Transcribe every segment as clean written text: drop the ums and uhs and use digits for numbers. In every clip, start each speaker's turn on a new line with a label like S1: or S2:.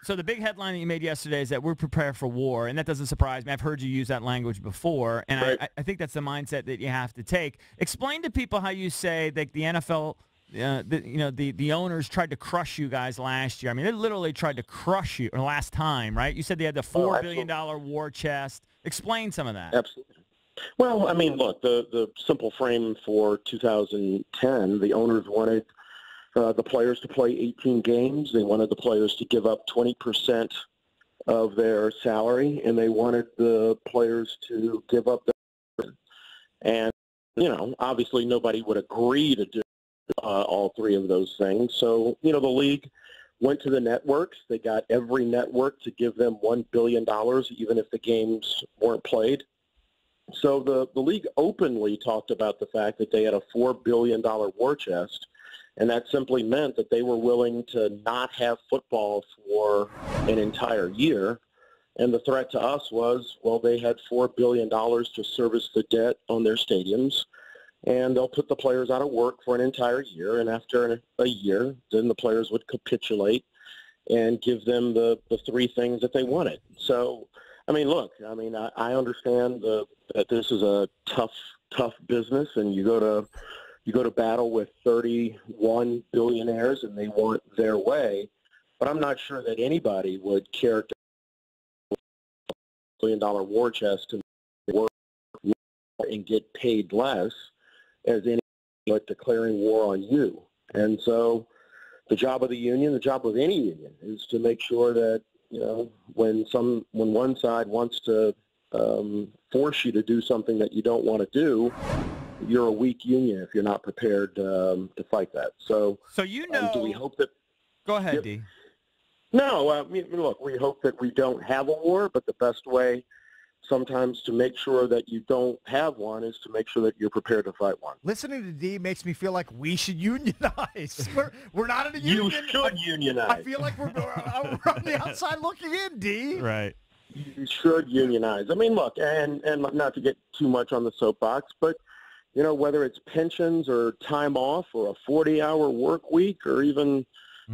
S1: So the big headline that you made yesterday is that we're prepared for war, and that doesn't surprise me. I've heard you use that language before, and
S2: Right.
S1: I think that's the mindset that you have to take. Explain to people how you say that the NFL, the owners tried to crush you guys last year. I mean, they literally tried to crush you or last time, right? You said they had the $4 billion war chest. Explain some of that.
S2: Absolutely. Well, I mean, look, the simple frame for 2010, the owners wanted the players to play 18 games. They wanted the players to give up 20% of their salary, and they wanted the players to give up their. And, obviously nobody would agree to do all three of those things. So, the league went to the networks. They got every network to give them $1 billion, even if the games weren't played. So the league openly talked about the fact that they had a $4 billion war chest, and that simply meant that they were willing to not have football for an entire year. And the threat to us was, well, they had $4 billion to service the debt on their stadiums, and they'll put the players out of work for an entire year. And after a year, then the players would capitulate and give them the three things that they wanted. So, I mean, look, I understand that this is a tough business, and you go to battle with 31 billionaires, and they want their way. But I'm not sure that anybody would care to $1 billion war chest to work and get paid less as any but declaring war on you. And so the job of the union, the job of any union, is to make sure that, when one side wants to force you to do something that you don't want to do, you're a weak union if you're not prepared to fight that. So do we hope that?
S1: Go ahead,
S2: Yep.
S1: D.
S2: No, look, we hope that we don't have a war, but the best way sometimes to make sure that you don't have one is to make sure that you're prepared to fight one.
S3: Listening to D makes me feel like we should unionize. We're not in a union.
S2: You should unionize.
S3: I feel like we're on the outside looking in, D.
S1: Right.
S2: You should unionize. I mean, look, and not to get too much on the soapbox, but, whether it's pensions or time off or a 40-hour work week or even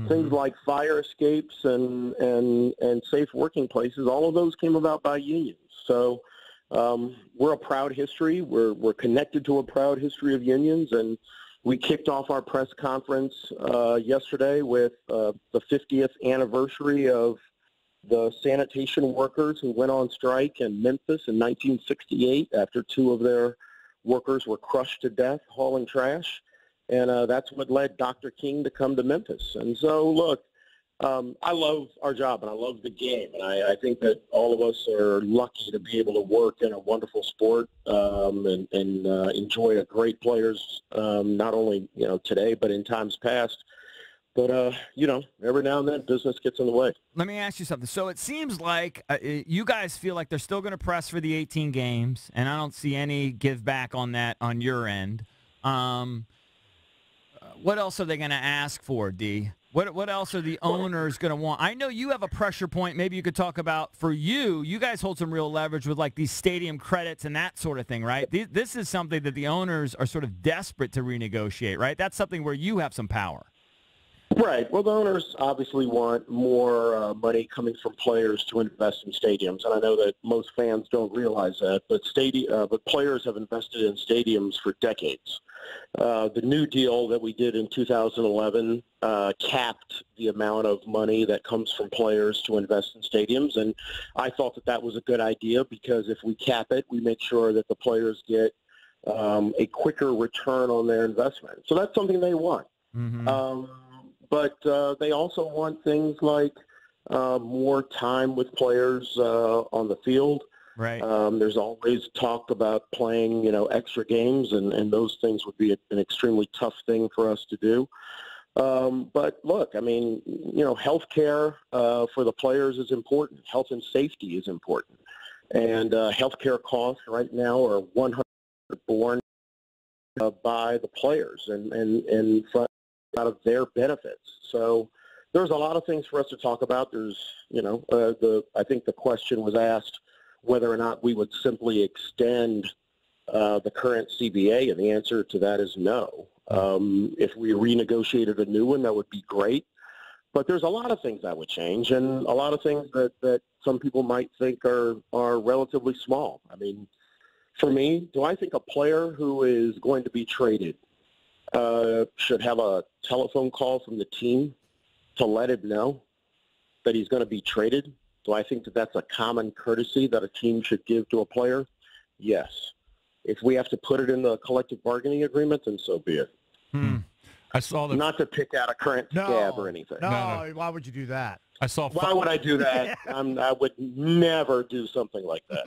S2: things like fire escapes and safe working places, all of those came about by unions. So we're a proud history. We're connected to a proud history of unions, and we kicked off our press conference yesterday with the 50th anniversary of the sanitation workers who went on strike in Memphis in 1968 after two of their workers were crushed to death hauling trash. And that's what led Dr. King to come to Memphis. And so, look, I love our job and I love the game. And I think that all of us are lucky to be able to work in a wonderful sport and enjoy a great players, not only, today, but in times past. But, every now and then business gets in the way.
S1: Let me ask you something. So it seems like you guys feel like they're still going to press for the 18 games, and I don't see any give back on that on your end. What else are they going to ask for, D? What else are the owners going to want? I know you have a pressure point maybe you could talk about for you. You guys hold some real leverage with, like, these stadium credits and that sort of thing, right? This is something that the owners are sort of desperate to renegotiate, right? That's something where you have some power.
S2: Right. Well, the owners obviously want more money coming from players to invest in stadiums, and I know that most fans don't realize that. But players have invested in stadiums for decades. The new deal that we did in 2011 capped the amount of money that comes from players to invest in stadiums, and I thought that was a good idea because if we cap it, we make sure that the players get a quicker return on their investment. So that's something they want.
S1: Mm-hmm.
S2: But they also want things like more time with players on the field.
S1: Right.
S2: There's always talk about playing, extra games, and those things would be an extremely tough thing for us to do. But look, health care for the players is important. Health and safety is important. And health care costs right now are 100% borne by the players and out of their benefits. So there's a lot of things for us to talk about. There's, I think the question was asked whether or not we would simply extend the current CBA, and the answer to that is no. If we renegotiated a new one, that would be great. But there's a lot of things I would change, and a lot of things that some people might think are relatively small. I mean, for me, do I think a player who is going to be traded should have a telephone call from the team to let him know that he's going to be traded? Do I think that that's a common courtesy that a team should give to a player? Yes. If we have to put it in the collective bargaining agreement, then so be it.
S4: I saw that.
S2: Not to pick out a current scab or anything.
S3: No, why would you do that?
S4: I saw.
S2: Why would I do that? I would never do something like that.